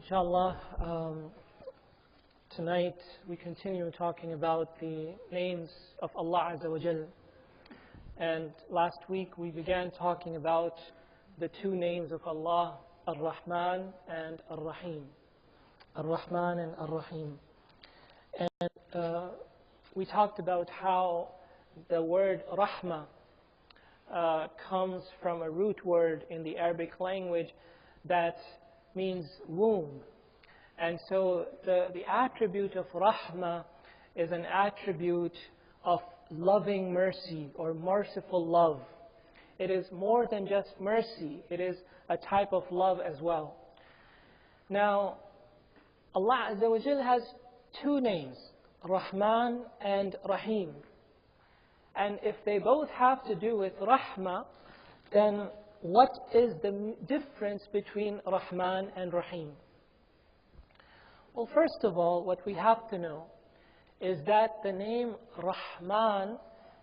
Inshallah, tonight we continue talking about the names of Allah Azza wa Jal. And last week we began talking about the two names of Allah, Ar-Rahman and Ar-Rahim. Ar-Rahman and Ar-Rahim. And we talked about how the word Rahmah comes from a root word in the Arabic language that means womb. And so the attribute of Rahmah is an attribute of loving mercy or merciful love. It is more than just mercy. It is a type of love as well. Now, Allah Azza wa Jal has two names, Rahman and Rahim. And if they both have to do with Rahmah, then what is the difference between Rahman and Rahim? Well, first of all, what we have to know is that the name Rahman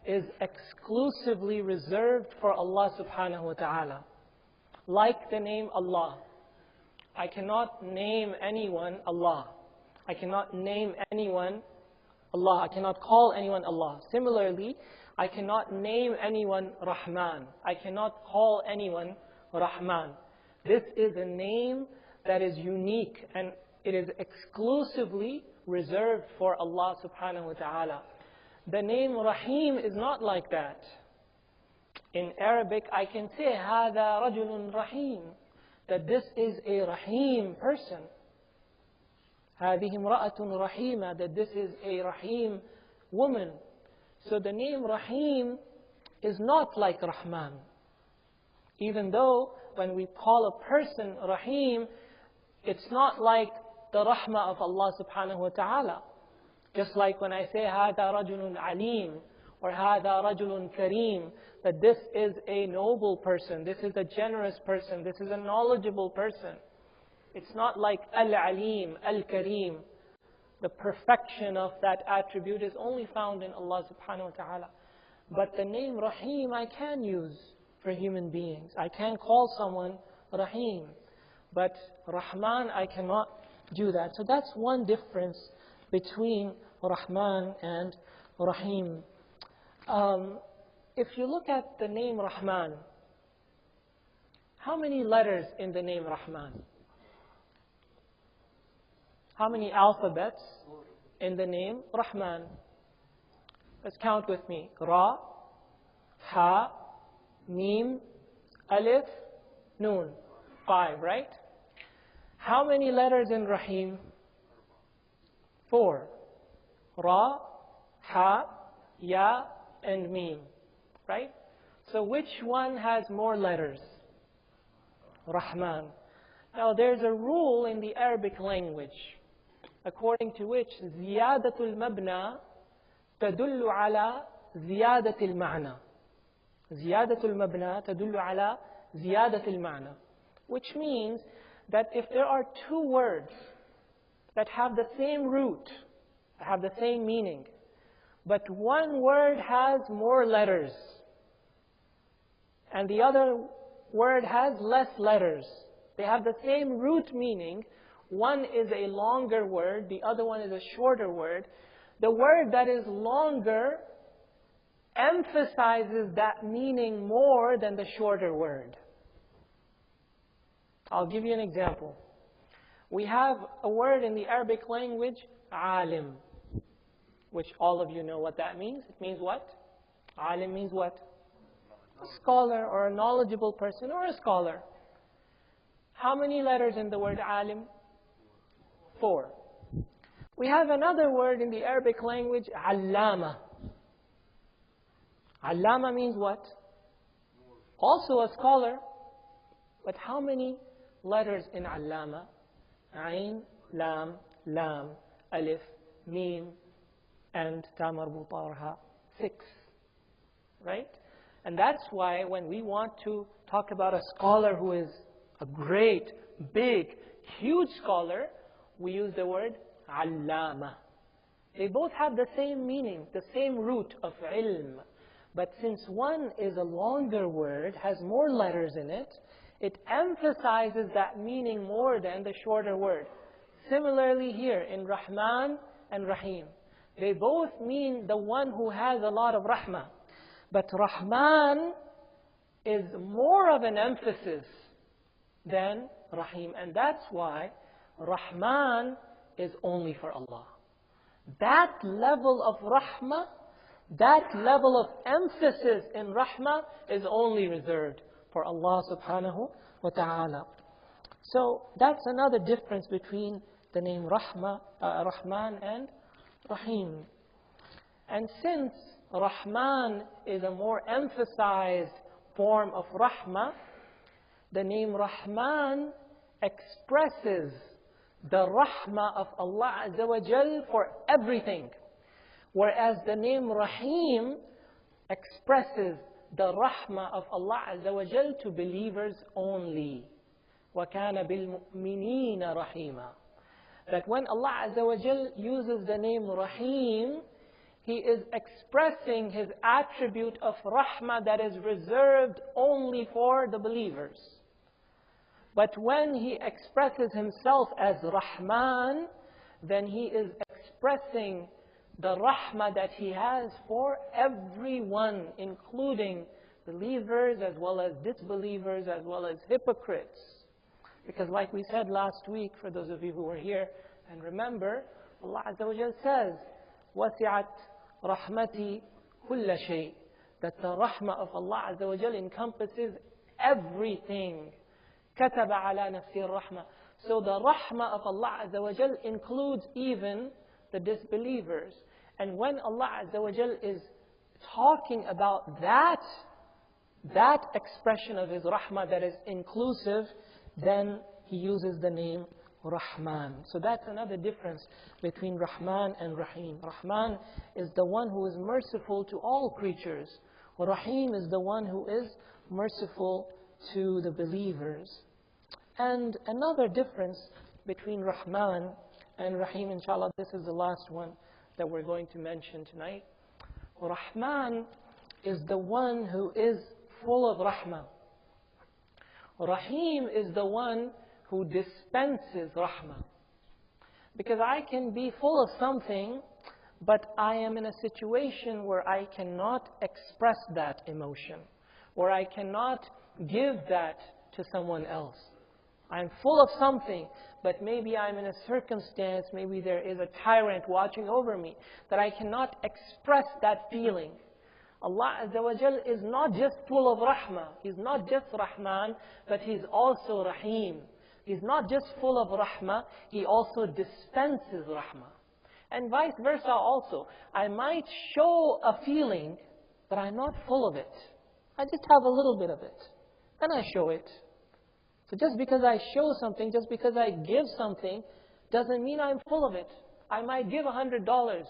is exclusively reserved for Allah subhanahu wa ta'ala. Like the name Allah. I cannot name anyone Allah. I cannot name anyone Allah. I cannot call anyone Allah. Similarly, I cannot name anyone Rahman. I cannot call anyone Rahman. This is a name that is unique and it is exclusively reserved for Allah subhanahu wa ta'ala. The name Rahim is not like that. In Arabic, I can say, هَذَا رَجُلٌ رَحِيمٌ, that this is a Rahim person. هَذِهِ امْرَأَةٌ رَحِيمَةٌ, that this is a Rahim woman. So the name Rahim is not like Rahman. Even though when we call a person Rahim, it's not like the Rahmah of Allah subhanahu wa ta'ala. Just like when I say هَذَا رَجُلٌ عَلِيمٌ or هَذَا رَجُلٌ كَرِيمٌ, that this is a noble person, this is a generous person, this is a knowledgeable person. It's not like Al-Alim, Al-Kareem. The perfection of that attribute is only found in Allah subhanahu wa ta'ala. But the name Rahim I can use for human beings. I can call someone Rahim. But Rahman I cannot do that. So that's one difference between Rahman and Rahim. If you look at the name Rahman, how many letters in the name Rahman? How many alphabets in the name Rahman? Let's count with me. Ra, Ha, Mim, Alif, Noon. 5, right? How many letters in Rahim? 4. Ra, Ha, Ya, and Mim. Right? So which one has more letters? Rahman. Now there's a rule in the Arabic language according to which زيادة المبنى تدل على زيادة المعنى. زيادة المبنى تدل على زيادة المعنى. Which means that if there are two words that have the same root, have the same meaning, but one word has more letters and the other word has less letters, they have the same root meaning. One is a longer word, the other one is a shorter word. The word that is longer emphasizes that meaning more than the shorter word. I'll give you an example. We have a word in the Arabic language, alim, which all of you know what that means. It means what? Alim means what? A scholar or a knowledgeable person or a scholar. How many letters in the word alim? 4. We have another word in the Arabic language, allama. Allama means what? Also a scholar. But how many letters in allama? Ain, lam, lam, alif, mim, and ta marbuta or ha. 6. Right? And that's why when we want to talk about a scholar who is a great, big, huge scholar, we use the word allama. They both have the same meaning, the same root of ilm. But since one is a longer word, has more letters in it, it emphasizes that meaning more than the shorter word. Similarly here in Rahman and Raheem. They both mean the one who has a lot of rahmah. But Rahman is more of an emphasis than Raheem. And that's why Rahman is only for Allah. That level of rahmah, that level of emphasis in rahmah is only reserved for Allah subhanahu wa ta'ala. So that's another difference between the name Rahman and Raheem. And since Rahman is a more emphasized form of rahmah, the name Rahman expresses the rahmah of Allah Azza wa Jal for everything. Whereas the name Raheem expresses the rahmah of Allah Azza wa Jal to believers only. وَكَانَ بِالْمُؤْمِنِينَ رَحِيمًا. That when Allah Azza wa Jal uses the name Raheem, He is expressing His attribute of rahmah that is reserved only for the believers. But when He expresses Himself as Rahman, then He is expressing the rahmah that He has for everyone, including believers as well as disbelievers as well as hypocrites. Because like we said last week, for those of you who were here and remember, Allah Azza wa Jal says, وَسِعَتْ رَحْمَتِي كُلَّ شَيْءٍ. That the rahmah of Allah Azza wa Jal encompasses everything. كَتَبَ عَلَى نَفْسِهِ الرَّحْمَةِ. So the rahmah of Allah Azza wa Jal includes even the disbelievers. And when Allah Azza wa Jal is talking about that expression of His rahmah that is inclusive, then He uses the name Rahman. So that's another difference between Rahman and Raheem. Rahman is the one who is merciful to all creatures. Raheem is the one who is merciful to the believers. And another difference between Rahman and Raheem, inshallah, this is the last one that we're going to mention tonight. Rahman is the one who is full of rahmah. Raheem is the one who dispenses rahmah. Because I can be full of something, but I am in a situation where I cannot express that emotion, where I cannot give that to someone else. I'm full of something, but maybe I'm in a circumstance, maybe there is a tyrant watching over me, that I cannot express that feeling. Allah Azza wa Jal is not just full of rahmah. He's not just Rahman, but He's also Raheem. He's not just full of rahmah, He also dispenses rahmah. And vice versa also. I might show a feeling, but I'm not full of it. I just have a little bit of it. And I show it. So just because I show something, just because I give something, doesn't mean I'm full of it. I might give $100,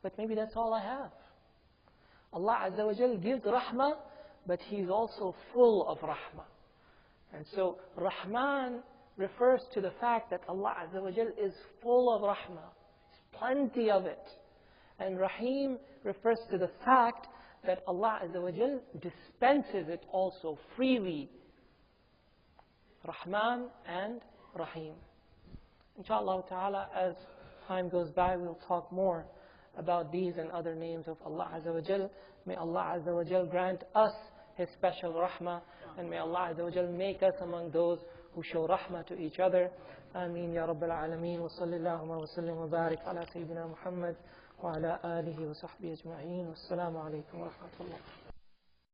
but maybe that's all I have. Allah Azza wa Jal gives rahmah, but He's also full of rahmah. And so Rahman refers to the fact that Allah Azza wa Jal is full of rahmah. There's plenty of it. And Raheem refers to the fact that Allah Azza wa Jal dispenses it also freely. Rahman and Raheem. Inshallah ta'ala, as time goes by, we'll talk more about these and other names of Allah Azza wa Jal. May Allah Azza wa Jal grant us His special rahmah, and may Allah Azza wa Jal make us among those who show rahmah to each other. Ameen ya Rabbil Alameen. Wa sallallahu wa sallim wa barik ala Sayyidina Muhammad wa ala alihi wa sahbihi ajma'een. Wassalamu alaikum wa rahmatullah.